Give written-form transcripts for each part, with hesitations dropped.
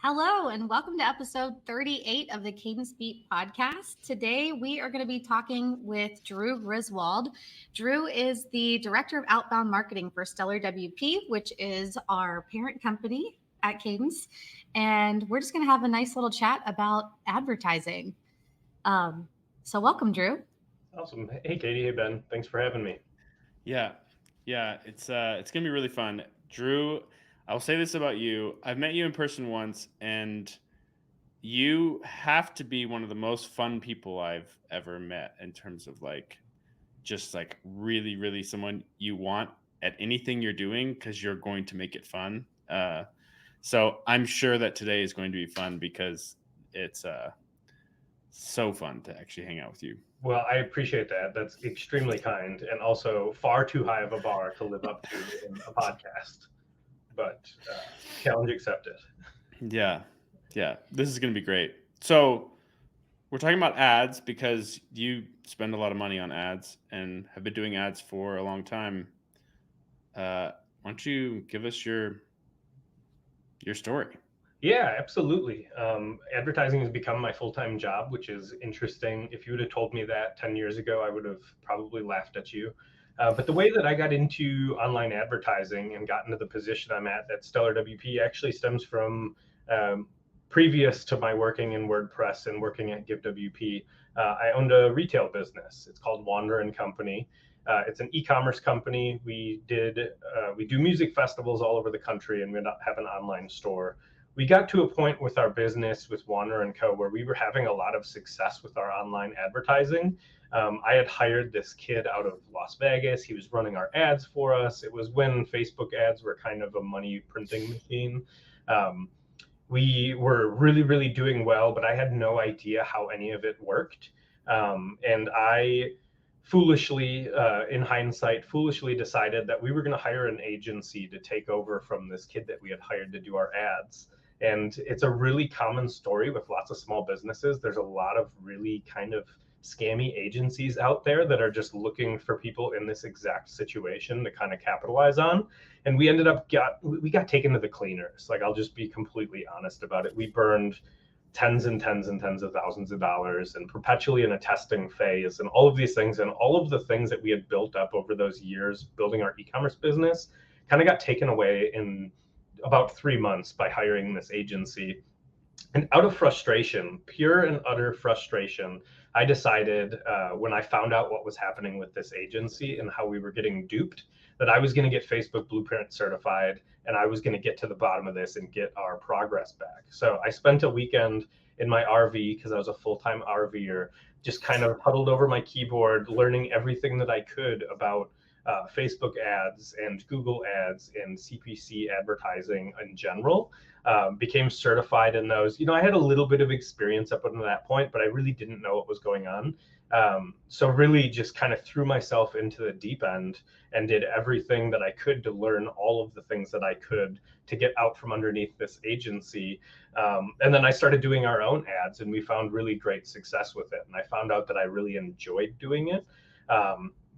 Hello, and welcome to episode 38 of the Cadence Beat podcast. Today, we are going to be talking with Drew Griswold. Drew is the director of outbound marketing for Stellar WP, which is our parent company at Cadence. And we're just going to have a nice little chat about advertising. So, welcome, Drew. Awesome. Hey, Katie. Hey, Ben. Thanks for having me. Yeah, yeah, it's gonna be really fun. Drew, I'll say this about you. I've met you in person once, and you have to be one of the most fun people I've ever met in terms of just really someone you want at anything you're doing because you're going to make it fun. So I'm sure that today is going to be fun because it's so fun to actually hang out with you. Well, I appreciate that. That's extremely kind and also far too high of a bar to live up to in a podcast. But challenge accepted. Yeah, yeah, this is going to be great. So we're talking about ads because you spend a lot of money on ads and have been doing ads for a long time. Why don't you give us your story? Yeah, absolutely. Advertising has become my full-time job, which is interesting. If you would have told me that 10 years ago, I would have probably laughed at you. But the way that I got into online advertising and got into the position I'm at Stellar WP actually stems from previous to my working in WordPress and working at GiveWP. I owned a retail business. It's called Wander and Company. It's an e-commerce company. We do music festivals all over the country, and we have an online store. We got to a point with our business with Wander and Co. where we were having a lot of success with our online advertising. I had hired this kid out of Las Vegas. He was running our ads for us. It was when Facebook ads were kind of a money printing machine. We were really doing well, but I had no idea how any of it worked. And I foolishly, in hindsight, foolishly decided that we were going to hire an agency to take over from this kid that we had hired to do our ads. And it's a really common story with lots of small businesses. There's a lot of really kind of scammy agencies out there that are just looking for people in this exact situation to kind of capitalize on. And we ended up we got taken to the cleaners. Like, I'll just be completely honest about it. We burned tens and tens and tens of thousands of dollars and perpetually in a testing phase and all of these things, and all of the things that we had built up over those years building our e-commerce business kind of got taken away in about 3 months by hiring this agency. And out of frustration, pure and utter frustration, I decided when I found out what was happening with this agency and how we were getting duped, that I was going to get Facebook Blueprint certified and I was going to get to the bottom of this and get our progress back. So I spent a weekend in my RV, because I was a full-time RVer, just kind of huddled over my keyboard, learning everything that I could about Facebook ads and Google ads and CPC advertising in general. Became certified in those. I had a little bit of experience up until that point, but I really didn't know what was going on. So really just kind of threw myself into the deep end and did everything that I could to learn all of the things that I could to get out from underneath this agency. And then I started doing our own ads, and we found really great success with it. And I found out that I really enjoyed doing it.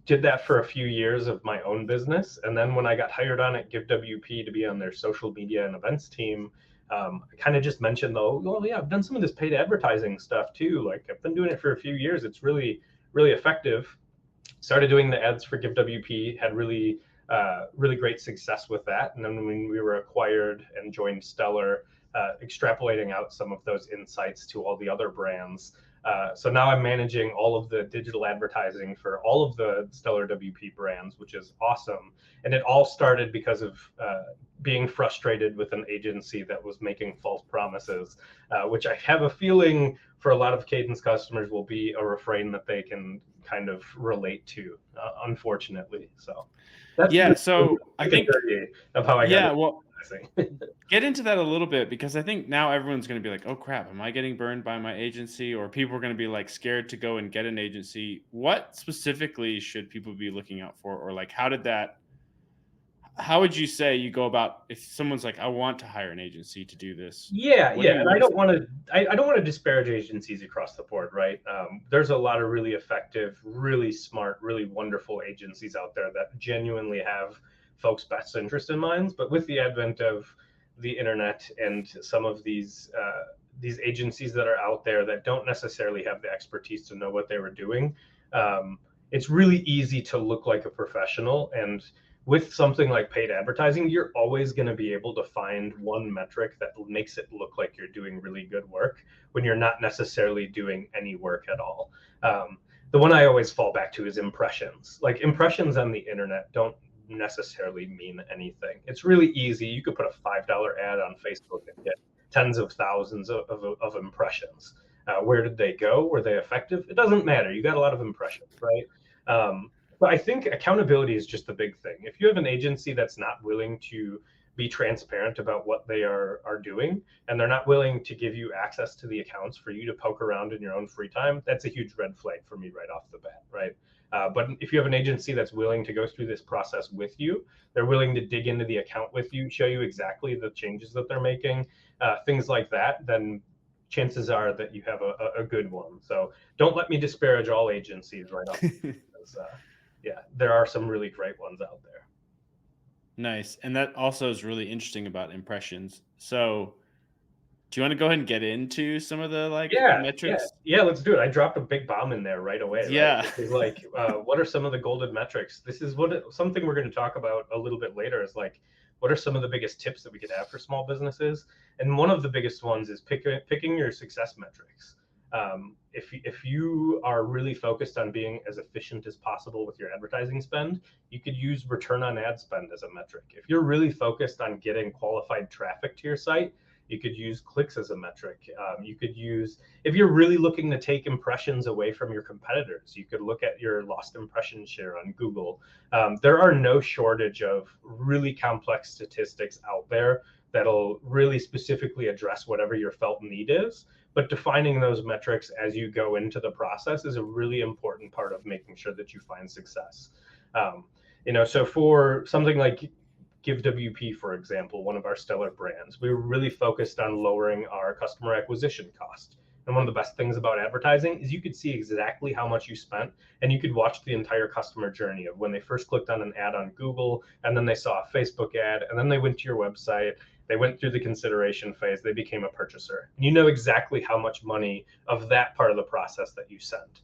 Did that for a few years of my own business. And then when I got hired on at GiveWP to be on their social media and events team, I kind of just mentioned, though, well, yeah, I've done some of this paid advertising stuff too. Like, I've been doing it for a few years. It's really effective. Started doing the ads for GiveWP, had really great success with that. And then when we were acquired and joined Stellar, extrapolating out some of those insights to all the other brands. So now I'm managing all of the digital advertising for all of the Stellar WP brands, which is awesome. And it all started because of being frustrated with an agency that was making false promises, which I have a feeling for a lot of Cadence customers will be a refrain that they can kind of relate to, unfortunately. So that's So I think of how I got yeah, well, get into that a little bit, because I think now everyone's going to be like, oh crap, am I getting burned by my agency? Or people are going to be like scared to go and get an agency. What specifically should people be looking out for? Or like, how would you say you go about if someone's like, I want to hire an agency to do this? Yeah. And I don't want to disparage agencies across the board, right? There's a lot of really effective, really smart, really wonderful agencies out there that genuinely have folks' best interest in mind. But with the advent of the internet and some of these agencies that are out there that don't necessarily have the expertise to know what they were doing, it's really easy to look like a professional. And with something like paid advertising, you're always going to be able to find one metric that makes it look like you're doing really good work when you're not necessarily doing any work at all. The one I always fall back to is impressions. Like, impressions on the internet don't necessarily mean anything. It's really easy. You could put a $5 ad on Facebook and get tens of thousands of impressions. Where did they go? Were they effective? It doesn't matter. You got a lot of impressions, right? But I think accountability is just the big thing. If you have an agency that's not willing to be transparent about what they are doing, and they're not willing to give you access to the accounts for you to poke around in your own free time, that's a huge red flag for me right off the bat, right? But if you have an agency that's willing to go through this process with you, they're willing to dig into the account with you, show you exactly the changes that they're making, things like that, then chances are that you have a good one. So don't let me disparage all agencies right off, because yeah, there are some really great ones out there. Nice. And that also is really interesting about impressions. So do you want to go ahead and get into some of the metrics? Yeah, let's do it. I dropped a big bomb in there right away. Yeah. Right? It's like, what are some of the golden metrics? This is something we're going to talk about a little bit later, is like, what are some of the biggest tips that we could have for small businesses? And one of the biggest ones is picking your success metrics. If you are really focused on being as efficient as possible with your advertising spend, you could use return on ad spend as a metric. If you're really focused on getting qualified traffic to your site, you could use clicks as a metric. You could use, if you're really looking to take impressions away from your competitors, you could look at your lost impression share on Google. There are no shortage of really complex statistics out there that'll really specifically address whatever your felt need is. But defining those metrics as you go into the process is a really important part of making sure that you find success. So for something like GiveWP, for example, one of our stellar brands, we were really focused on lowering our customer acquisition cost. And one of the best things about advertising is you could see exactly how much you spent, and you could watch the entire customer journey of when they first clicked on an ad on Google, and then they saw a Facebook ad, and then they went to your website, they went through the consideration phase, they became a purchaser. And you know exactly how much money of that part of the process that you sent.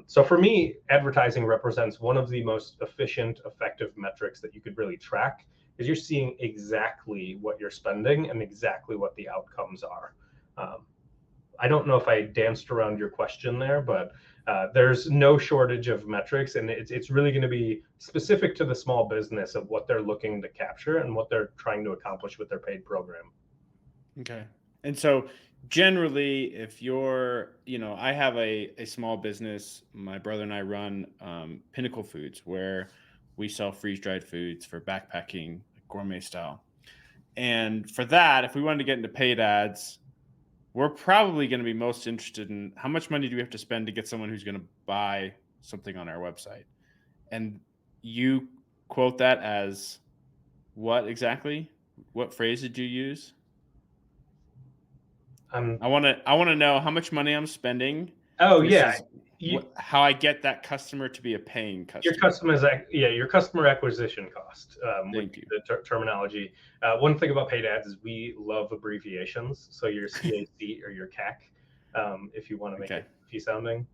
So for me, advertising represents one of the most efficient, effective metrics that you could really track, because you're seeing exactly what you're spending and exactly what the outcomes are. I don't know if I danced around your question there, but there's no shortage of metrics, and it's really going to be specific to the small business of what they're looking to capture and what they're trying to accomplish with their paid program. Okay. And so generally, if you're, I have a small business, my brother and I run Pinnacle Foods, where we sell freeze-dried foods for backpacking, gourmet style. And for that, if we wanted to get into paid ads, we're probably going to be most interested in how much money do we have to spend to get someone who's going to buy something on our website. And you quote that as what exactly? What phrase did you use? I want to know how much money I'm spending. Oh, yeah. How I get that customer to be a paying customer. Your customer acquisition cost. With the terminology. One thing about paid ads is we love abbreviations. So your CAC or your CAC, if you want to make it key sounding.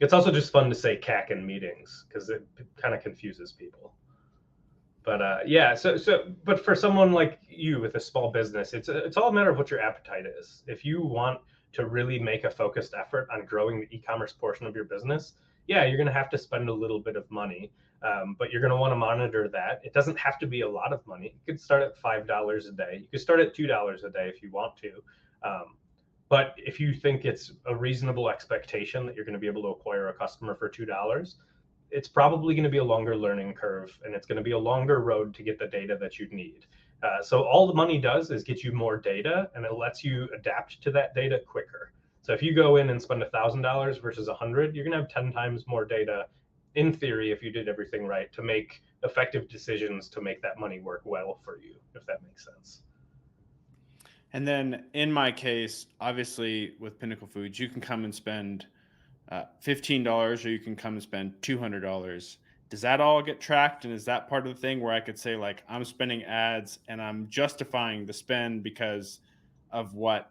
It's also just fun to say CAC in meetings because it kind of confuses people. But but for someone like you with a small business, it's all a matter of what your appetite is. If you want to really make a focused effort on growing the e-commerce portion of your business, yeah, you're going to have to spend a little bit of money, but you're going to want to monitor that. It doesn't have to be a lot of money. You could start at $5 a day. You could start at $2 a day if you want to. But if you think it's a reasonable expectation that you're going to be able to acquire a customer for $2, it's probably going to be a longer learning curve, and it's going to be a longer road to get the data that you need. So all the money does is get you more data, and it lets you adapt to that data quicker. So if you go in and spend $1,000 versus $100, you're going to have 10 times more data, in theory, if you did everything right, to make effective decisions to make that money work well for you, if that makes sense. And then in my case, obviously with Pinnacle Foods, you can come and spend $15, or you can come and spend $200. does that all get tracked? And is that part of the thing where I could say, like, I'm spending ads and I'm justifying the spend because of what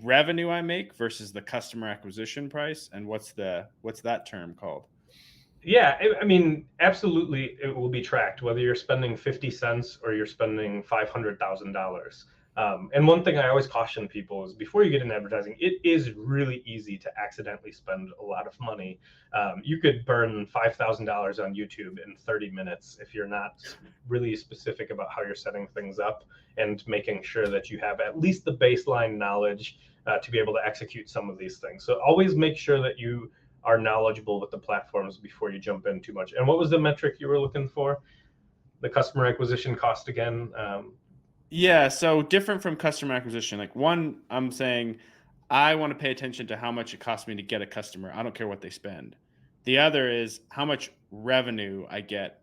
revenue I make versus the customer acquisition price? And what's that term called? Yeah, I mean, absolutely, it will be tracked whether you're spending 50 cents or you're spending $500,000. And one thing I always caution people is before you get in advertising, it is really easy to accidentally spend a lot of money. You could burn $5,000 on YouTube in 30 minutes if you're not really specific about how you're setting things up and making sure that you have at least the baseline knowledge to be able to execute some of these things. So always make sure that you are knowledgeable with the platforms before you jump in too much. And what was the metric you were looking for? The customer acquisition cost again? Yeah, so different from customer acquisition. Like, one, I'm saying I want to pay attention to how much it costs me to get a customer. I don't care what they spend. The other is how much revenue I get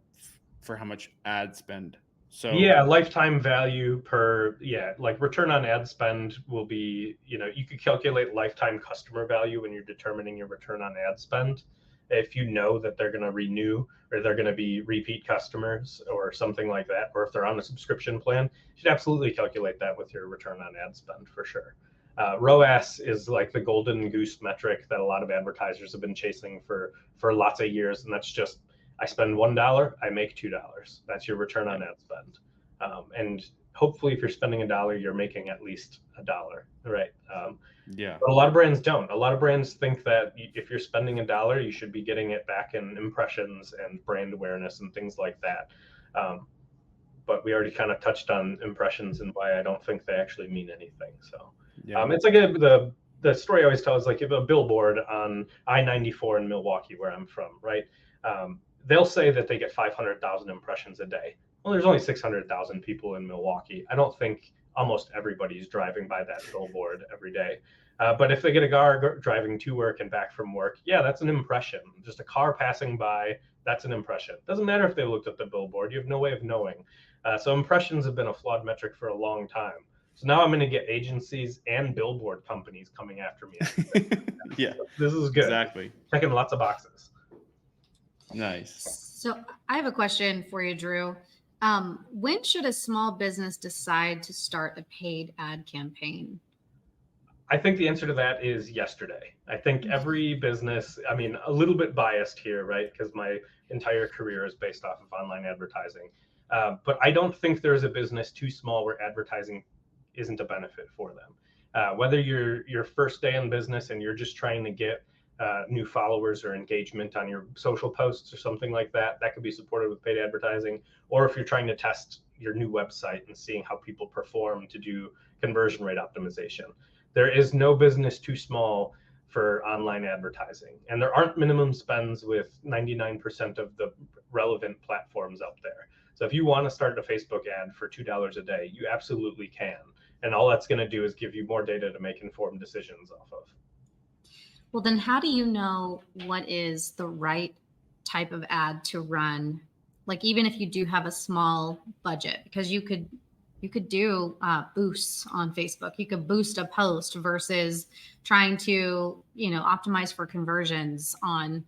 for how much ad spend. So Yeah, lifetime value per, yeah, like return on ad spend will be, you could calculate lifetime customer value when you're determining your return on ad spend. If you know that they're going to renew or they're going to be repeat customers or something like that, or if they're on a subscription plan, you should absolutely calculate that with your return on ad spend for sure. ROAS is like the golden goose metric that a lot of advertisers have been chasing for lots of years, and that's just I spend $1, I make $2. That's your return on ad spend. And hopefully, if you're spending $1, you're making at least $1, right? yeah, But a lot of brands don't. A lot of brands think that if you're spending $1, you should be getting it back in impressions and brand awareness and things like that. But we already kind of touched on impressions and why I don't think they actually mean anything. So yeah, it's like the story I always tell is like if a billboard on I-94 in Milwaukee, where I'm from, right? They'll say that they get 500,000 impressions a day. Well, there's only 600,000 people in Milwaukee. I don't think almost everybody's driving by that billboard every day. But if they get a car driving to work and back from work, yeah, that's an impression. Just a car passing by, that's an impression. Doesn't matter if they looked at the billboard. You have no way of knowing. So impressions have been a flawed metric for a long time. So now I'm going to get agencies and billboard companies coming after me. yeah, This is good. exactly. Checking lots of boxes. Nice. So I have a question for you, Drew. When should a small business decide to start a paid ad campaign? I think the answer to that is yesterday. I think every business, I mean, a little bit biased here, right? Because my entire career is based off of online advertising. But I don't think there's a business too small where advertising isn't a benefit for them. Whether you're your first day in business and you're just trying to get new followers or engagement on your social posts or something like that, that could be supported with paid advertising. Or if you're trying to test your new website and seeing how people perform to do conversion rate optimization. There is no business too small for online advertising. And there aren't minimum spends with 99% of the relevant platforms out there. So if you want to start a Facebook ad for $2 a day, you absolutely can. And all that's going to do is give you more data to make informed decisions off of. Well, then how do you know what is the right type of ad to run? Like, even if you do have a small budget, because you could do boosts on Facebook. You could boost a post versus trying to, optimize for conversions on,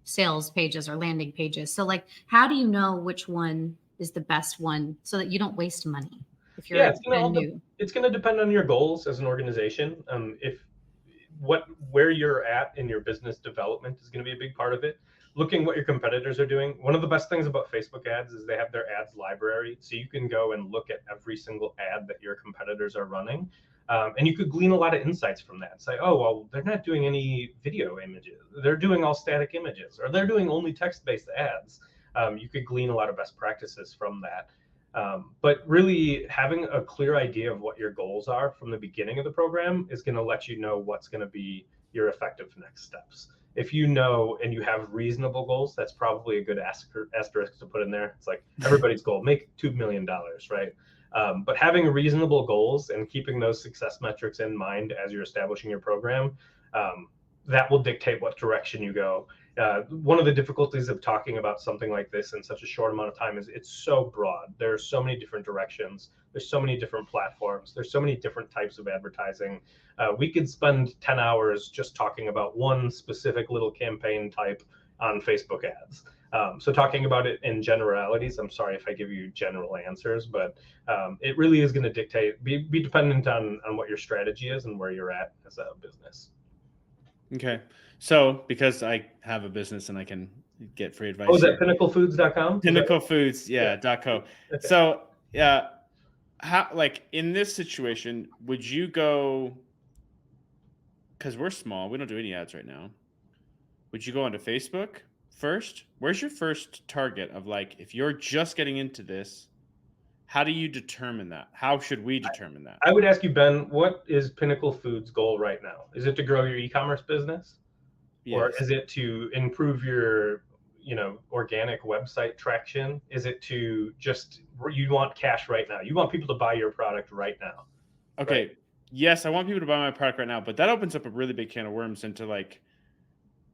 sales pages or landing pages. So like, how do you know which one is the best one so that you don't waste money if you're new? It's going to depend on your goals as an organization. Where you're at in your business development is going to be a big part of it. Looking what your competitors are doing. One of the best things about Facebook ads is they have their ads library. So you can go and look at every single ad that your competitors are running. And you could glean a lot of insights from that. Say, oh, well, they're not doing any video images. They're doing all static images, or they're doing only text-based ads. You could glean a lot of best practices from that. But really having a clear idea of what your goals are from the beginning of the program is going to let you know what's going to be your effective next steps. If you know and you have reasonable goals, that's probably a good asterisk to put in there. It's like everybody's goal, make $2 million, right? But having reasonable goals and keeping those success metrics in mind as you're establishing your program, that will dictate what direction you go. One of the difficulties of talking about something like this in such a short amount of time is it's so broad. There are so many different directions. There's so many different platforms. There's so many different types of advertising. We could spend 10 hours just talking about one specific little campaign type on Facebook ads. So talking about it in generalities, I'm sorry if I give you general answers, but it really is going to be dependent on what your strategy is and where you're at as a business. Okay. So because I have a business and I can get free advice. Oh, is that pinnaclefoods.com? Pinnacle Foods, Yeah. .co. Okay. So yeah, how, like in this situation, would you go, because we're small, we don't do any ads right now. Would you go onto Facebook first? Where's your first target of like, if you're just getting into this, how do you determine that? How should we determine that? I would ask you, Ben, what is Pinnacle Foods' goal right now? Is it to grow your e-commerce business? Or Yes. is it to improve your, organic website traction? Is it to just, you want cash right now? You want people to buy your product right now? Okay. Right? Yes, I want people to buy my product right now, but that opens up a really big can of worms into like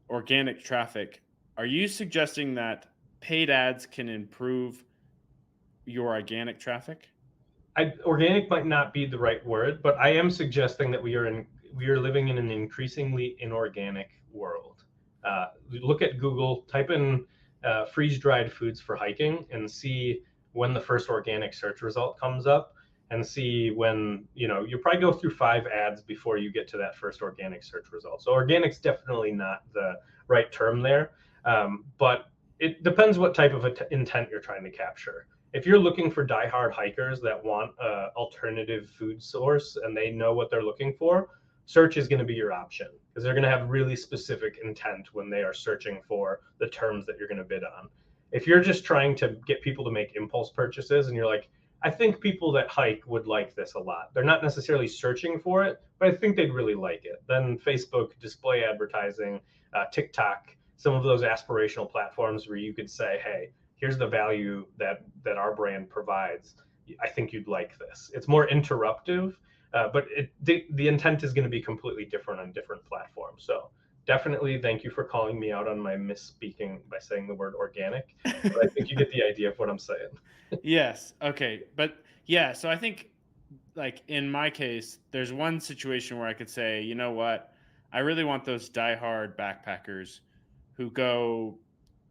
organic traffic. Are you suggesting that paid ads can improve your organic traffic? Organic might not be the right word, but I am suggesting that we are living in an increasingly inorganic world. Look at Google, type in freeze-dried foods for hiking, and see when the first organic search result comes up, and see when you probably go through 5 ads before you get to that first organic search result. So organic's definitely not the right term there, but it depends what type of intent you're trying to capture. If you're looking for diehard hikers that want an alternative food source and they know what they're looking for, search is going to be your option, because they're going to have really specific intent when they are searching for the terms that you're going to bid on. If you're just trying to get people to make impulse purchases and you're like, I think people that hike would like this a lot, they're not necessarily searching for it, but I think they'd really like it, then Facebook, display advertising, TikTok, some of those aspirational platforms where you could say, hey, here's the value that our brand provides. I think you'd like this. It's more interruptive, but the intent is going to be completely different on different platforms. So definitely thank you for calling me out on my misspeaking by saying the word organic. But I think you get the idea of what I'm saying. Yes. Okay. But yeah, so I think like in my case, there's one situation where I could say, you know what? I really want those diehard backpackers who go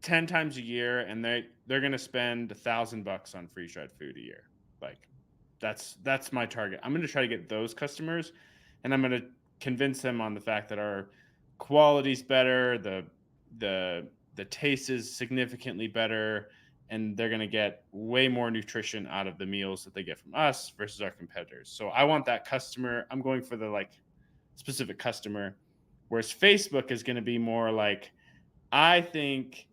10 times a year and they're going to spend $1,000 on freeze-dried food a year. Like that's my target. I'm going to try to get those customers, and I'm going to convince them on the fact that our quality's better, the taste is significantly better, and they're going to get way more nutrition out of the meals that they get from us versus our competitors. So I want that customer. I'm going for the like specific customer, whereas Facebook is going to be more like, I think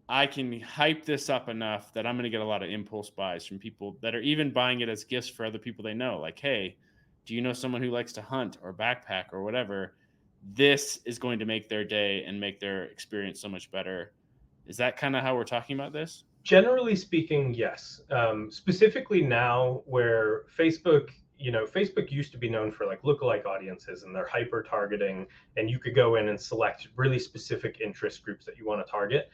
I can hype this up enough that I'm going to get a lot of impulse buys from people that are even buying it as gifts for other people they know. Like, hey, do you know someone who likes to hunt or backpack or whatever? This is going to make their day and make their experience so much better. Is that kind of how we're talking about this? Generally speaking, yes. Specifically now, where Facebook used to be known for like lookalike audiences and their hyper targeting, and you could go in and select really specific interest groups that you want to target.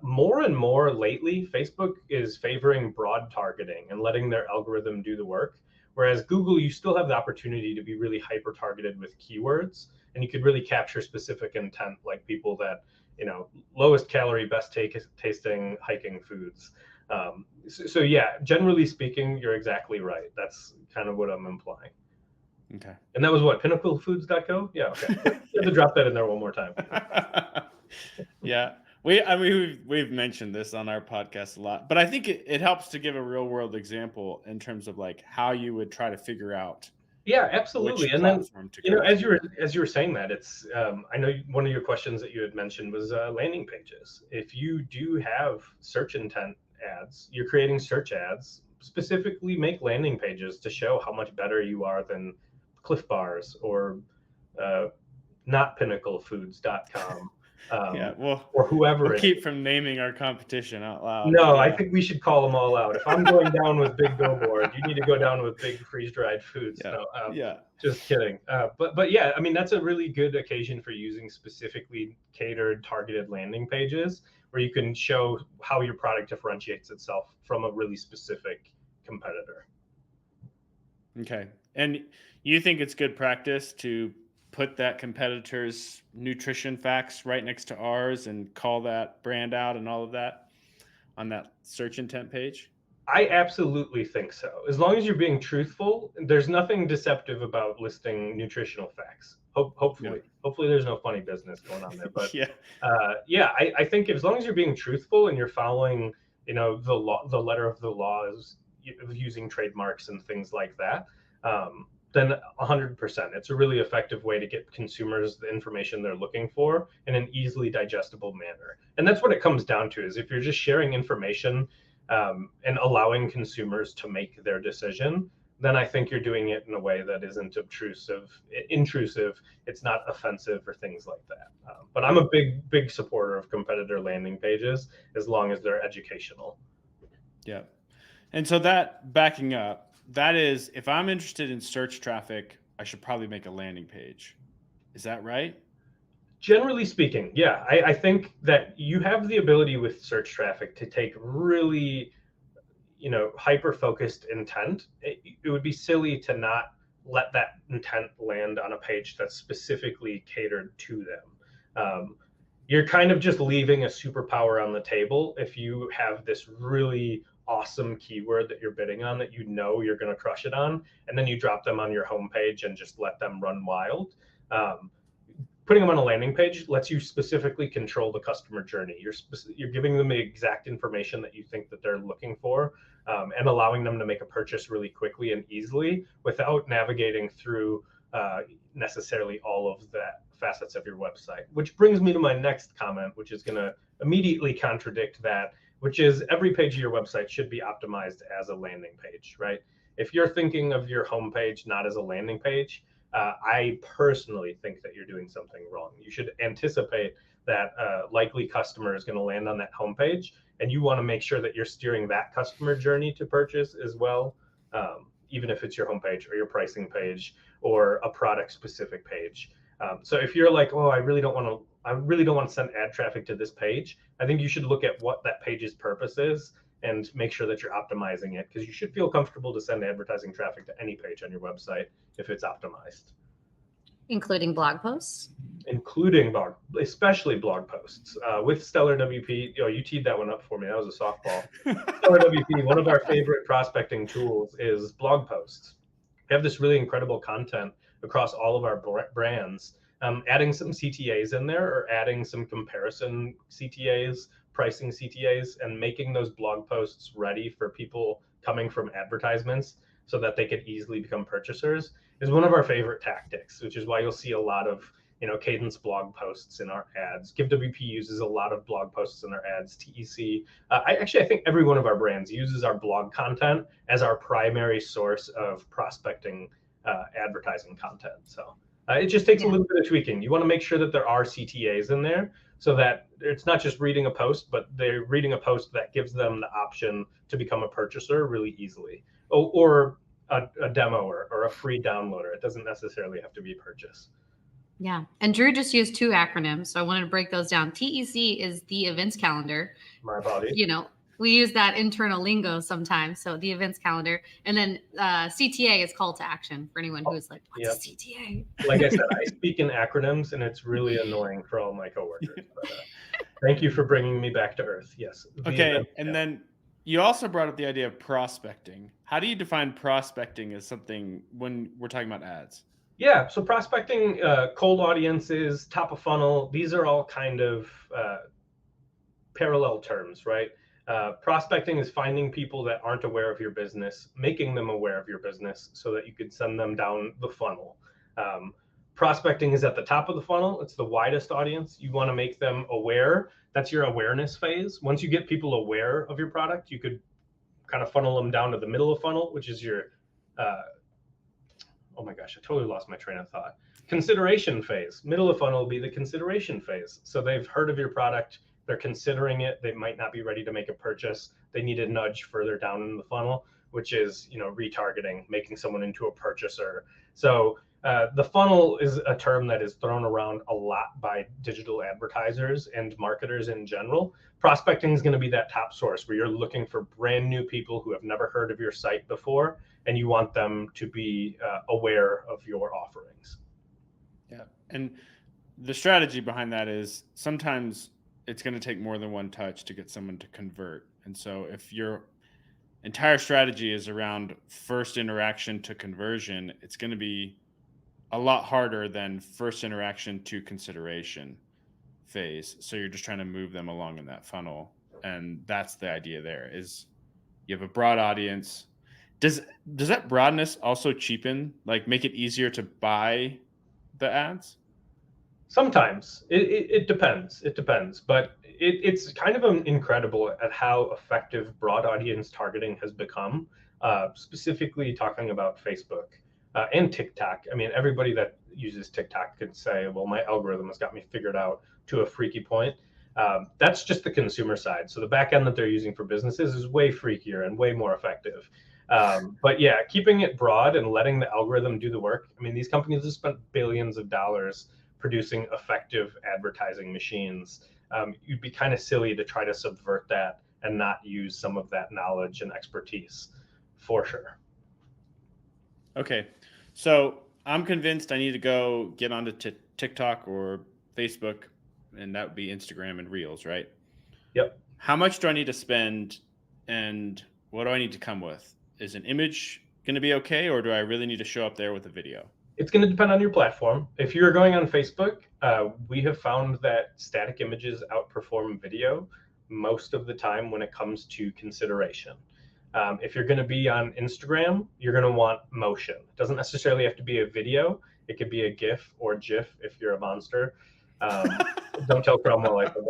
More and more lately, Facebook is favoring broad targeting and letting their algorithm do the work. Whereas Google, you still have the opportunity to be really hyper targeted with keywords, and you could really capture specific intent, like people that, lowest calorie, best tasting hiking foods. So yeah, generally speaking, you're exactly right. That's kind of what I'm implying. Okay. And that was what, pinnaclefoods.co? Yeah, okay. You have to drop that in there one more time. Yeah. We've mentioned this on our podcast a lot, but I think it helps to give a real world example in terms of like how you would try to figure out. Yeah, absolutely. And then, as you were saying that, it's I know one of your questions that you had mentioned was landing pages. If you do have search intent ads, you're creating search ads, specifically make landing pages to show how much better you are than Cliff Bars or not pinnaclefoods.com. Or whoever. We'll keep from naming our competition out loud. No, yeah. I think we should call them all out. If I'm going down with Big Billboard, you need to go down with Big Freeze-Dried Foods. Yeah. No, just kidding. But yeah, I mean, that's a really good occasion for using specifically catered, targeted landing pages where you can show how your product differentiates itself from a really specific competitor. Okay. And you think it's good practice to put that competitor's nutrition facts right next to ours and call that brand out and all of that on that search intent page? I absolutely think so. As long as you're being truthful, there's nothing deceptive about listing nutritional facts. Yeah. Hopefully there's no funny business going on there. But Yeah. yeah, I think as long as you're being truthful and you're following, the law, the letter of the laws of using trademarks and things like that, then 100%, it's a really effective way to get consumers the information they're looking for in an easily digestible manner. And that's what it comes down to, is if you're just sharing information and allowing consumers to make their decision, then I think you're doing it in a way that isn't intrusive. It's not offensive or things like that. But I'm a big supporter of competitor landing pages as long as they're educational. Yeah. And so that, backing up, that is, if I'm interested in search traffic, I should probably make a landing page. Is that right? Generally speaking, yeah, I think that you have the ability with search traffic to take really, hyper focused intent. It would be silly to not let that intent land on a page that's specifically catered to them. You're kind of just leaving a superpower on the table if you have this really awesome keyword that you're bidding on that you're going to crush it on, and then you drop them on your homepage and just let them run wild. Putting them on a landing page lets you specifically control the customer journey. You're giving them the exact information that you think that they're looking for, and allowing them to make a purchase really quickly and easily without navigating through necessarily all of the facets of your website. Which brings me to my next comment, which is going to immediately contradict that, which is every page of your website should be optimized as a landing page, right? If you're thinking of your homepage not as a landing page, I personally think that you're doing something wrong. You should anticipate that a likely customer is going to land on that homepage, and you want to make sure that you're steering that customer journey to purchase as well, even if it's your homepage or your pricing page or a product specific page. So if you're like, oh, I really don't want to send ad traffic to this page, I think you should look at what that page's purpose is and make sure that you're optimizing it, because you should feel comfortable to send advertising traffic to any page on your website if it's optimized. Including blog posts? Especially blog posts. With Stellar WP, you teed that one up for me. That was a softball. Stellar WP, one of our favorite prospecting tools is blog posts. We have this really incredible content across all of our brands. Adding some CTAs in there, or adding some comparison CTAs, pricing CTAs, and making those blog posts ready for people coming from advertisements so that they could easily become purchasers is one of our favorite tactics, which is why you'll see a lot of Kadence blog posts in our ads. GiveWP uses a lot of blog posts in their ads. TEC. I think every one of our brands uses our blog content as our primary source of prospecting advertising content. So it just takes a little bit of tweaking. You want to make sure that there are CTAs in there so that it's not just reading a post, but they're reading a post that gives them the option to become a purchaser really easily, or a demo or a free downloader. It doesn't necessarily have to be a purchase. Yeah. And Drew just used two acronyms, so I wanted to break those down. TEC is the events calendar. My apologies. We use that internal lingo sometimes. So the events calendar. And then CTA is call to action for anyone who's like, what's a CTA? Like I said, I speak in acronyms, and it's really annoying for all my coworkers. But, thank you for bringing me back to earth. Yes. Okay. And then you also brought up the idea of prospecting. How do you define prospecting as something when we're talking about ads? Yeah, so prospecting, cold audiences, top of funnel, these are all kind of parallel terms, right? Prospecting is finding people that aren't aware of your business, making them aware of your business so that you could send them down the funnel. Prospecting is at the top of the funnel. It's the widest audience. You want to make them aware. That's your awareness phase. Once you get people aware of your product, you could kind of funnel them down to the middle of funnel, which is your oh my gosh, I totally lost my train of thought. Consideration phase. Middle of funnel will be the consideration phase. So they've heard of your product, they're considering it, they might not be ready to make a purchase, they need a nudge further down in the funnel, which is retargeting, making someone into a purchaser. So the funnel is a term that is thrown around a lot by digital advertisers and marketers in general. Prospecting is going to be that top source where you're looking for brand new people who have never heard of your site before, and you want them to be aware of your offerings. Yeah. And the strategy behind that is sometimes it's going to take more than one touch to get someone to convert. And so if your entire strategy is around first interaction to conversion, it's going to be a lot harder than first interaction to consideration phase. So you're just trying to move them along in that funnel. And that's the idea there is you have a broad audience. Does that broadness also cheapen, like make it easier to buy the ads? Sometimes it depends. It depends, but it's kind of incredible at how effective broad audience targeting has become. Specifically talking about Facebook and TikTok. I mean, everybody that uses TikTok could say, "Well, my algorithm has got me figured out to a freaky point." That's just the consumer side. So the back end that they're using for businesses is way freakier and way more effective. But yeah, keeping it broad and letting the algorithm do the work. I mean, these companies have spent billions of dollars producing effective advertising machines. You'd be kind of silly to try to subvert that and not use some of that knowledge and expertise, for sure. Okay. So I'm convinced I need to go get onto TikTok or Facebook, and that would be Instagram and Reels, right? Yep. How much do I need to spend, and what do I need to come with? Is an image going to be okay, or do I really need to show up there with a video? It's going to depend on your platform. If you're going on Facebook, we have found that static images outperform video most of the time when it comes to consideration. If you're going to be on Instagram, you're going to want motion. It doesn't necessarily have to be a video. It could be a GIF or GIF if you're a monster. Don't tell Cromwell I said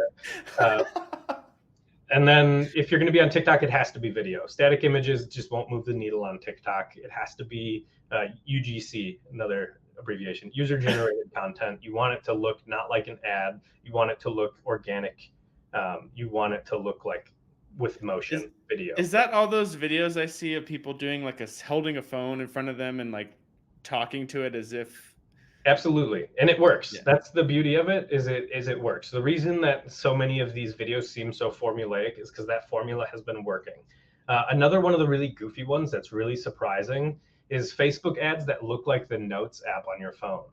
that. And then if you're going to be on TikTok, it has to be video. Static images just won't move the needle on TikTok. It has to be UGC, another abbreviation, user-generated content. You want it to look not like an ad. You want it to look organic. You want it to look like with motion video. Is that all those videos I see of people doing like holding a phone in front of them and like talking to it as if? Absolutely, and it works. Yeah. That's the beauty of it. Is it works. The reason that so many of these videos seem so formulaic is because that formula has been working. Another one of the really goofy ones that's really surprising is Facebook ads that look like the Notes app on your phone.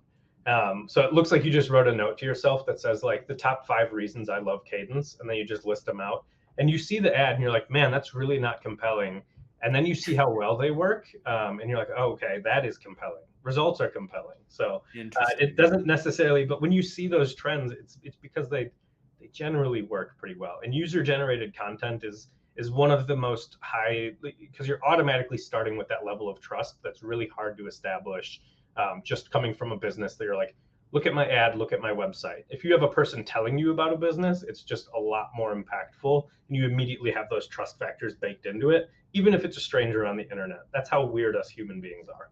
So it looks like you just wrote a note to yourself that says like the top 5 reasons I love Kadence, and then you just list them out. And you see the ad, and you're like, man, that's really not compelling. And then you see how well they work, and you're like, oh, okay, that is compelling. Results are compelling. So it doesn't necessarily, but when you see those trends, it's because they generally work pretty well. And user-generated content is one of the most high, because you're automatically starting with that level of trust that's really hard to establish. Just coming from a business that you're like, look at my ad, look at my website. If you have a person telling you about a business, it's just a lot more impactful, and you immediately have those trust factors baked into it, even if it's a stranger on the internet. That's how weird us human beings are.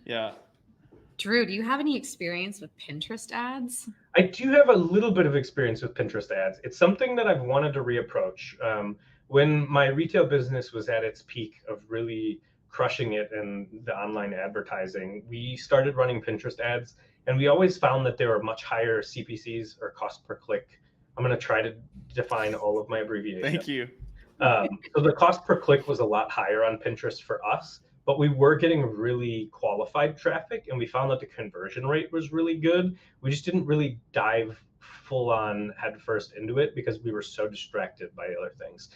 Yeah. Drew, do you have any experience with Pinterest ads? I do have a little bit of experience with Pinterest ads. It's something that I've wanted to reapproach. When my retail business was at its peak of really crushing it in the online advertising, we started running Pinterest ads, and we always found that there were much higher CPCs, or cost per click. I'm going to try to define all of my abbreviations. Thank you. So the cost per click was a lot higher on Pinterest for us, but we were getting really qualified traffic, and we found that the conversion rate was really good. We just didn't really dive full on headfirst into it because we were so distracted by other things.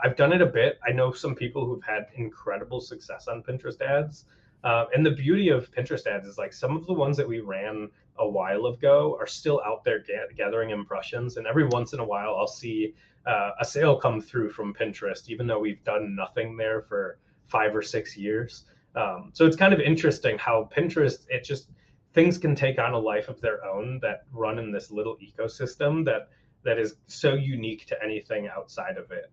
I've done it a bit. I know some people who've had incredible success on Pinterest ads. And the beauty of Pinterest ads is like some of the ones that we ran a while ago are still out there gathering impressions. And every once in a while, I'll see a sale come through from Pinterest, even though we've done nothing there for 5 or 6 years. So it's kind of interesting how Pinterest, things can take on a life of their own that run in this little ecosystem that is so unique to anything outside of it.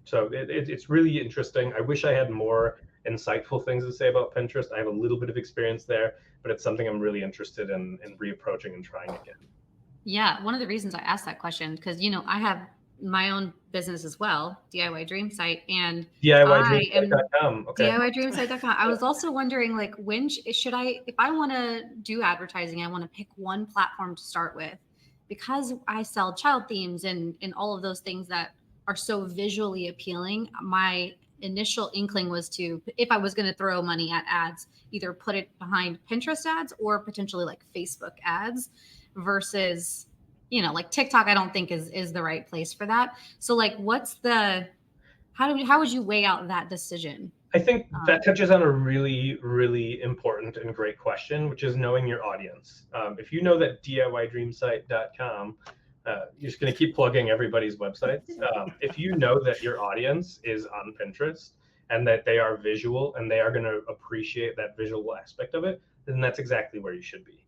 So it's really interesting. I wish I had more insightful things to say about Pinterest. I have a little bit of experience there, but it's something I'm really interested in reapproaching and trying again. Yeah, one of the reasons I asked that question, because I have my own business as well, DIY Dream Site, and DIYDreamsite.com. Okay. DIYDreamsite.com. I was also wondering, like, when should I, if I want to do advertising, I want to pick one platform to start with, because I sell child themes and all of those things that are so visually appealing. My initial inkling was to, if I was going to throw money at ads, either put it behind Pinterest ads or potentially like Facebook ads versus, like TikTok, I don't think is the right place for that. So like, how would you weigh out that decision? I think that touches on a really, really important and great question, which is knowing your audience. If you know that DIYDreamSite.com, you're just going to keep plugging everybody's websites. If you know that your audience is on Pinterest and that they are visual and they are going to appreciate that visual aspect of it, then that's exactly where you should be.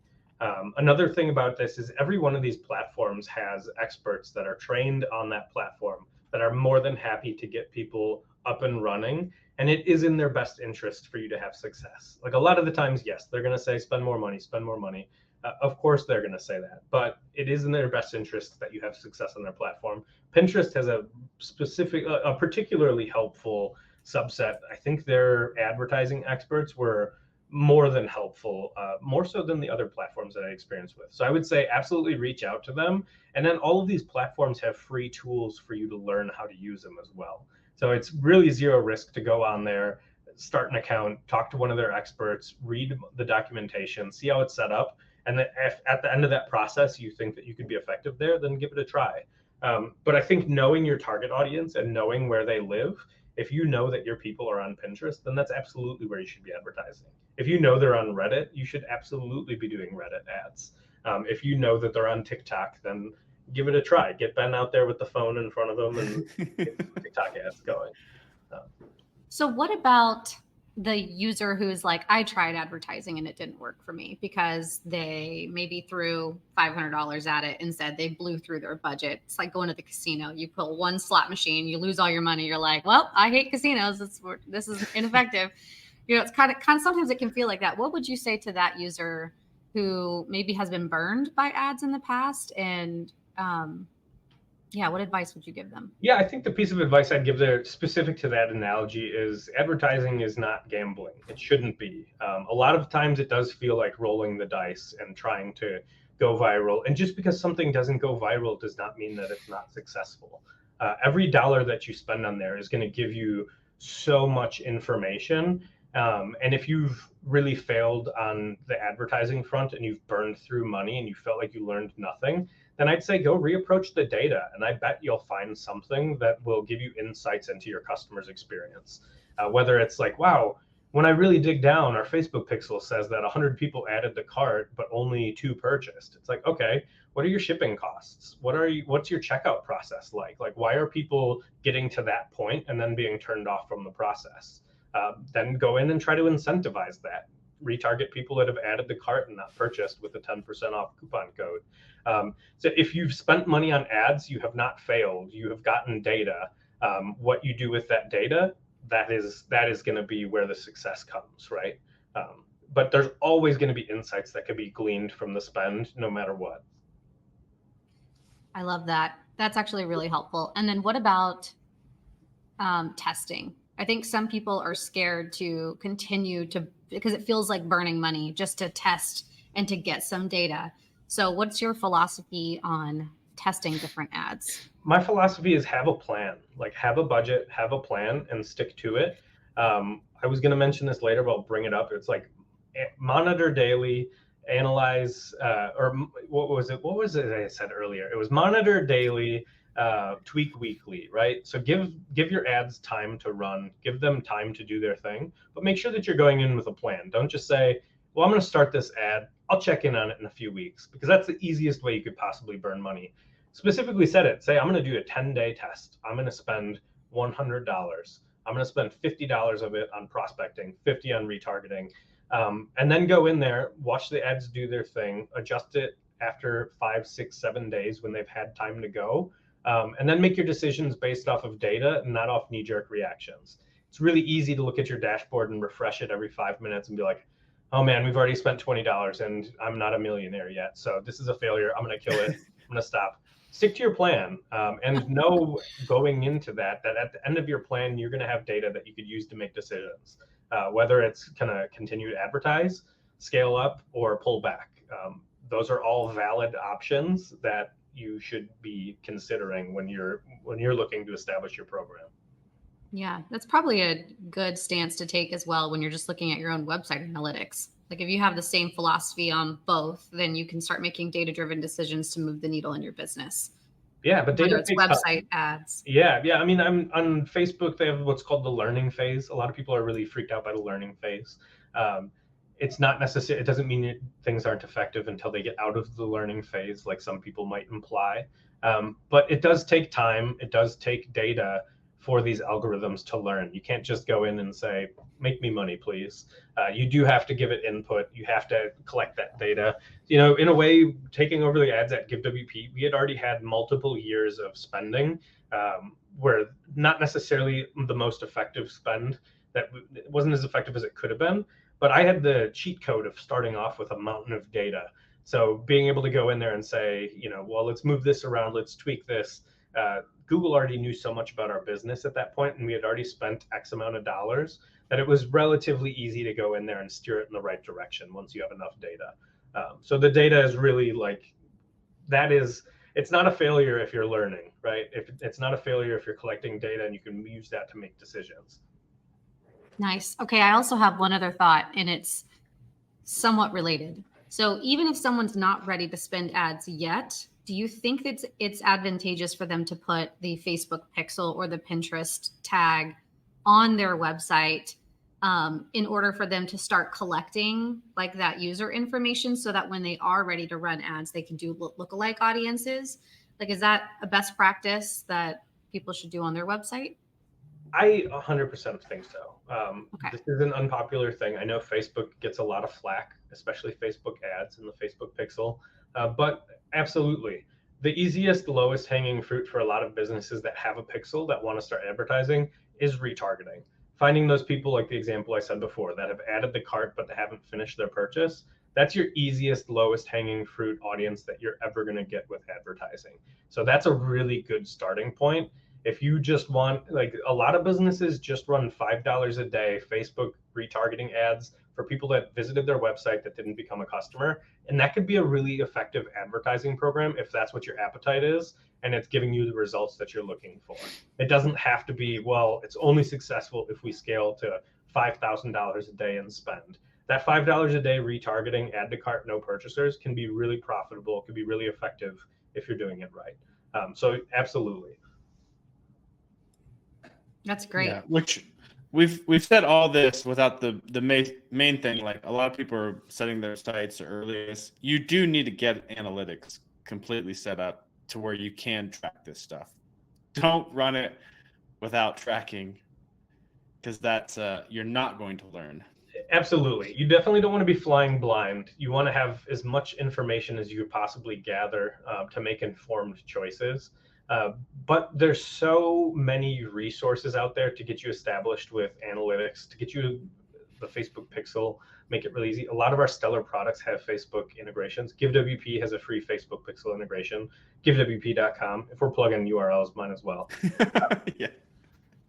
Another thing about this is every one of these platforms has experts that are trained on that platform that are more than happy to get people up and running. And it is in their best interest for you to have success. Like a lot of the times, yes, they're going to say, spend more money, spend more money. Of course, they're going to say that, but it is in their best interest that you have success on their platform. Pinterest has a particularly helpful subset. I think their advertising experts were more than helpful, more so than the other platforms that I experienced with. So I would say absolutely reach out to them. And then all of these platforms have free tools for you to learn how to use them as well. So it's really zero risk to go on there, start an account, talk to one of their experts, read the documentation, see how it's set up. And then if at the end of that process, you think that you could be effective there, then give it a try. But I think knowing your target audience and knowing where they live, if you know that your people are on Pinterest, then that's absolutely where you should be advertising. If you know they're on Reddit, you should absolutely be doing Reddit ads. If you know that they're on TikTok, then give it a try. Get Ben out there with the phone in front of them and get TikTok ads going. So what about the user who's like, I tried advertising and it didn't work for me because they maybe threw $500 at it instead. They blew through their budget. It's like going to the casino. You pull one slot machine, you lose all your money. You're like, well, I hate casinos. This is ineffective. It's kind of sometimes it can feel like that. What would you say to that user who maybe has been burned by ads in the past? And what advice would you give them? Yeah, I think the piece of advice I'd give there specific to that analogy is advertising is not gambling. It shouldn't be. A lot of times it does feel like rolling the dice and trying to go viral. And just because something doesn't go viral does not mean that it's not successful. Every dollar that you spend on there is going to give you so much information. And if you've really failed on the advertising front and you've burned through money and you felt like you learned nothing, then I'd say go reapproach the data. And I bet you'll find something that will give you insights into your customer's experience. Whether it's like, wow, when I really dig down, our Facebook pixel says that 100 people added the cart, but only 2 purchased. It's like, okay, what are your shipping costs? What's your checkout process like? Like, why are people getting to that point and then being turned off from the process? Then go in and try to incentivize that. Retarget people that have added the cart and not purchased with a 10% off coupon code. So if you've spent money on ads, you have not failed. You have gotten data. What you do with that data, that is going to be where the success comes, right? But there's always going to be insights that can be gleaned from the spend, no matter what. I love that. That's actually really helpful. And then what about testing? I think some people are scared to continue because it feels like burning money just to test and to get some data. So what's your philosophy on testing different ads? My philosophy is have a plan, like have a budget, have a plan and stick to it. I was going to mention this later, but I'll bring it up. It's like monitor daily, analyze, or what was it I said earlier? It was monitor daily, tweak weekly, right? So give your ads time to run, give them time to do their thing, but make sure that you're going in with a plan. Don't just say, well, I'm going to start this ad. I'll check in on it in a few weeks, because that's the easiest way you could possibly burn money. Specifically set it. Say, I'm going to do a 10-day test. I'm going to spend $100. I'm going to spend $50 of it on prospecting, 50 on retargeting, and then go in there, watch the ads do their thing, adjust it after 5, 6, 7 days when they've had time to go, and then make your decisions based off of data and not off knee-jerk reactions. It's really easy to look at your dashboard and refresh it every 5 minutes and be like, oh man, we've already spent $20 and I'm not a millionaire yet. So this is a failure. I'm going to kill it. I'm going to stop. Stick to your plan, and know going into that at the end of your plan, you're going to have data that you could use to make decisions, whether it's going to continue to advertise, scale up, or pull back. Those are all valid options that you should be considering when you're looking to establish your program. Yeah, that's probably a good stance to take as well when you're just looking at your own website analytics. Like if you have the same philosophy on both, then you can start making data-driven decisions to move the needle in your business, Yeah, but whether data it's takes time. website ads. Yeah. I mean, I'm on Facebook. They have what's called the learning phase. A lot of people are really freaked out by the learning phase. Um, it's not necessary. It doesn't mean things aren't effective until they get out of the learning phase, like some people might imply. But it does take time. It does take data for these algorithms to learn. You can't just go in and say, "Make me money, please." You do have to give it input. You have to collect that data. In a way, taking over the ads at GiveWP, we had already had multiple years of spending, where not necessarily the most effective spend, that it wasn't as effective as it could have been, but I had the cheat code of starting off with a mountain of data. So being able to go in there and say, well, let's move this around, let's tweak this. Google already knew so much about our business at that point, and we had already spent X amount of dollars, that it was relatively easy to go in there and steer it in the right direction once you have enough data. So the data is really it's not a failure if you're learning, right? It's not a failure if you're collecting data and you can use that to make decisions. Nice. Okay, I also have one other thought, and it's somewhat related. So even if someone's not ready to spend ads yet, do you think that it's advantageous for them to put the Facebook pixel or the Pinterest tag on their website in order for them to start collecting like that user information, so that when they are ready to run ads, they can do lookalike audiences? Like, is that a best practice that people should do on their website? I 100% think so. Okay. This is an unpopular thing. I know Facebook gets a lot of flack, especially Facebook ads and the Facebook pixel, but absolutely. The easiest, lowest hanging fruit for a lot of businesses that have a pixel that want to start advertising is retargeting. Finding those people, like the example I said before, that have added the cart but they haven't finished their purchase. That's your easiest, lowest hanging fruit audience that you're ever going to get with advertising. So that's a really good starting point. If you just want, like, a lot of businesses just run $5 a day Facebook retargeting ads for people that visited their website that didn't become a customer. And that could be a really effective advertising program if that's what your appetite is and it's giving you the results that you're looking for. It doesn't have to be, well, it's only successful if we scale to $5,000 a day in spend. That $5 a day retargeting, add to cart, no purchasers, can be really profitable, can be really effective if you're doing it right. So absolutely. That's great. Yeah, which we've said all this without the main thing. Like, a lot of people are setting their sites early. You do need to get analytics completely set up to where you can track this stuff. Don't run it without tracking, because that's you're not going to learn. Absolutely. You definitely don't want to be flying blind. You want to have as much information as you could possibly gather to make informed choices. But there's so many resources out there to get you established with analytics, to get you the Facebook pixel, make it really easy. A lot of our stellar products have Facebook integrations. GiveWP has a free Facebook pixel integration, givewp.com. If we're plugging URLs, mine as well. Yeah.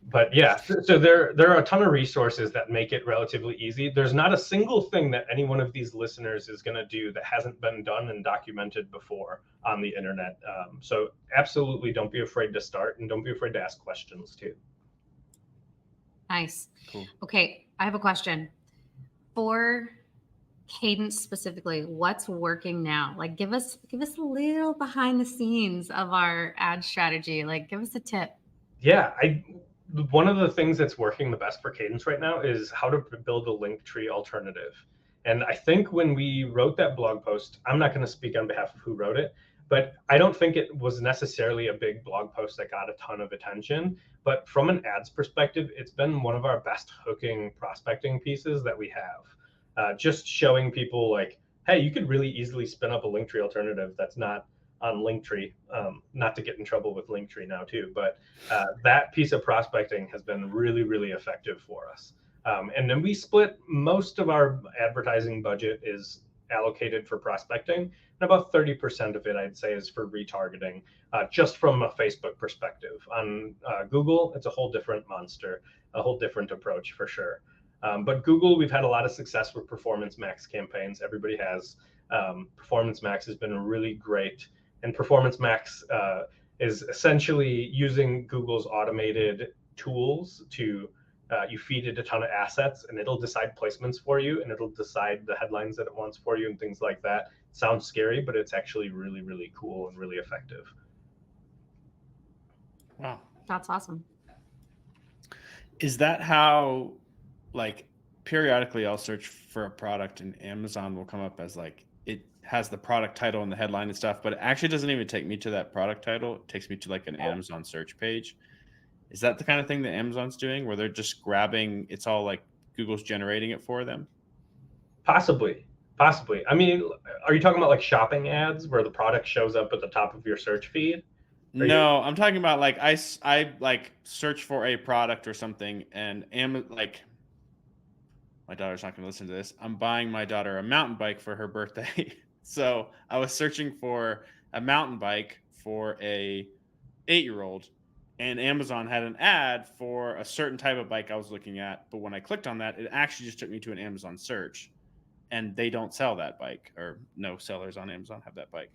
But yeah, so there are a ton of resources that make it relatively easy. There's not a single thing that any one of these listeners is going to do that hasn't been done and documented before on the internet. So absolutely, don't be afraid to start, and don't be afraid to ask questions too. Nice. Cool. Okay, I have a question for Kadence specifically. What's working now? Like, give us a little behind the scenes of our ad strategy. Like, give us a tip. Yeah, one of the things that's working the best for Kadence right now is how to build a link tree alternative. And I think when we wrote that blog post, I'm not going to speak on behalf of who wrote it, but I don't think it was necessarily a big blog post that got a ton of attention. But from an ads perspective, it's been one of our best hooking prospecting pieces that we have. Just showing people, like, hey, you could really easily spin up a link tree alternative that's not on Linktree, not to get in trouble with Linktree now too, but that piece of prospecting has been really, really effective for us. And then we split most of our advertising budget is allocated for prospecting, and about 30% of it, I'd say, is for retargeting, just from a Facebook perspective. On Google, it's a whole different monster, a whole different approach for sure. But Google, we've had a lot of success with Performance Max campaigns. Everybody has. Performance Max has been really great. And Performance Max is essentially using Google's automated tools to you feed it a ton of assets and it'll decide placements for you, and it'll decide the headlines that it wants for you and things like that. It sounds scary, but it's actually really, really cool and really effective. Wow. That's awesome. Is that how, like, periodically I'll search for a product and Amazon will come up as like, it has the product title and the headline and stuff, but it actually doesn't even take me to that product title. It takes me to like an Amazon search page. Is that the kind of thing that Amazon's doing where they're just grabbing, it's all like Google's generating it for them? Possibly. I mean, are you talking about like shopping ads where the product shows up at the top of your search feed? No, I'm talking about like I like search for a product or something, and like, my daughter's not going to listen to this. I'm buying my daughter a mountain bike for her birthday. So I was searching for a mountain bike for a 8-year-old, and Amazon had an ad for a certain type of bike I was looking at. But when I clicked on that, it actually just took me to an Amazon search, and they don't sell that bike, or no sellers on Amazon have that bike.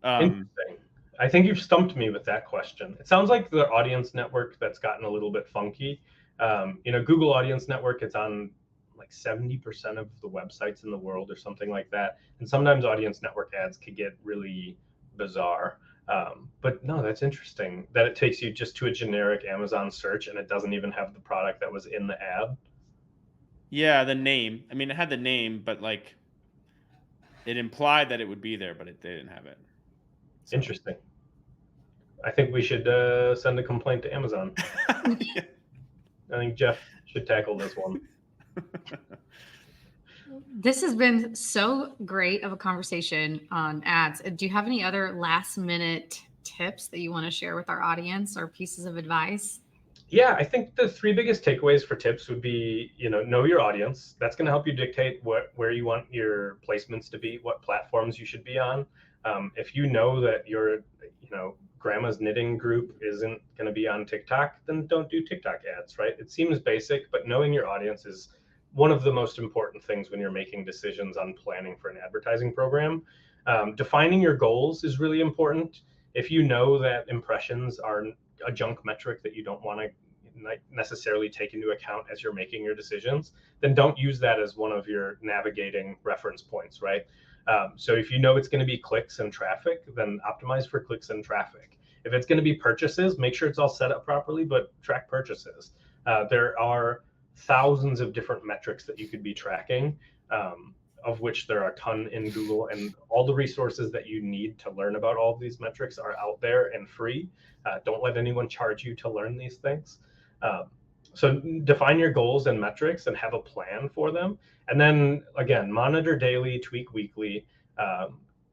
Interesting. I think you've stumped me with that question. It sounds like the audience network that's gotten a little bit funky. Google Audience Network, it's on like 70% of the websites in the world or something like that. And sometimes audience network ads could get really bizarre. But no, that's interesting that it takes you just to a generic Amazon search and it doesn't even have the product that was in the ad. Yeah, the name. I mean, it had the name, but like it implied that it would be there, but they didn't have it. So. Interesting. I think we should send a complaint to Amazon. Yeah. I think Jeff should tackle this one. This has been so great of a conversation on ads. Do you have any other last minute tips that you want to share with our audience or pieces of advice? Yeah, I think the 3 biggest takeaways for tips would be, know your audience. That's going to help you dictate where you want your placements to be, what platforms you should be on. If you know that your, grandma's knitting group isn't going to be on TikTok, then don't do TikTok ads, right? It seems basic, but knowing your audience is one of the most important things when you're making decisions on planning for an advertising program. Defining your goals is really important. If you know that impressions are a junk metric that you don't want to necessarily take into account as you're making your decisions, then don't use that as one of your navigating reference points, right? So if you know it's going to be clicks and traffic, then optimize for clicks and traffic. If it's going to be purchases, make sure it's all set up properly, but track purchases. There are thousands of different metrics that you could be tracking, of which there are a ton in Google, and all the resources that you need to learn about all of these metrics are out there and free. Don't let anyone charge you to learn these things. So define your goals and metrics and have a plan for them. And then again, monitor daily, tweak weekly.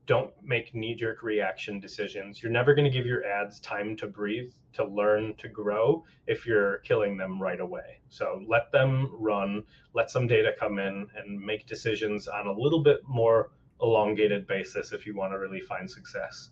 Don't make knee-jerk reaction decisions. You're never going to give your ads time to breathe, to learn, to grow if you're killing them right away. So let them run, let some data come in, and make decisions on a little bit more elongated basis if you want to really find success.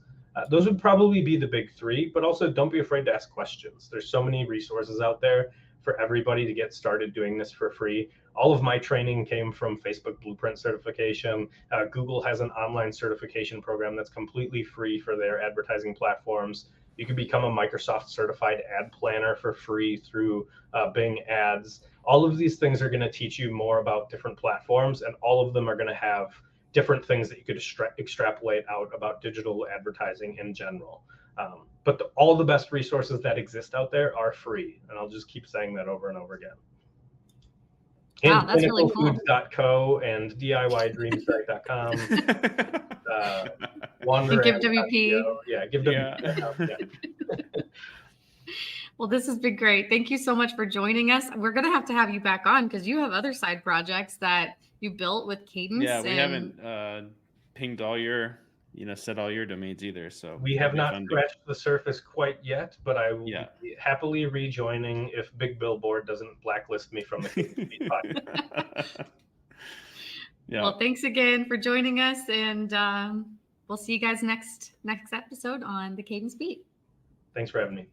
Those would probably be the big 3, but also don't be afraid to ask questions. There's so many resources out there for everybody to get started doing this for free. All of my training came from Facebook Blueprint certification. Google has an online certification program that's completely free for their advertising platforms. You can become a Microsoft certified ad planner for free through Bing Ads. All of these things are going to teach you more about different platforms, and all of them are going to have different things that you could extrapolate out about digital advertising in general. But all the best resources that exist out there are free. And I'll just keep saying that over and over again. Wow, And that's really cool. clinicalfoods.co and DIYdreamsite.com. And Give WP. Yeah, Give WP. Yeah. Well, this has been great. Thank you so much for joining us. We're going to have you back on because you have other side projects that you built with Kadence. Yeah, we haven't pinged all your, set all your domains either. So we have not scratched the surface quite yet, but I will be happily rejoining if Big Billboard doesn't blacklist me from the Kadence Beat podcast. Yeah. Well, thanks again for joining us, and we'll see you guys next episode on the Kadence Beat. Thanks for having me.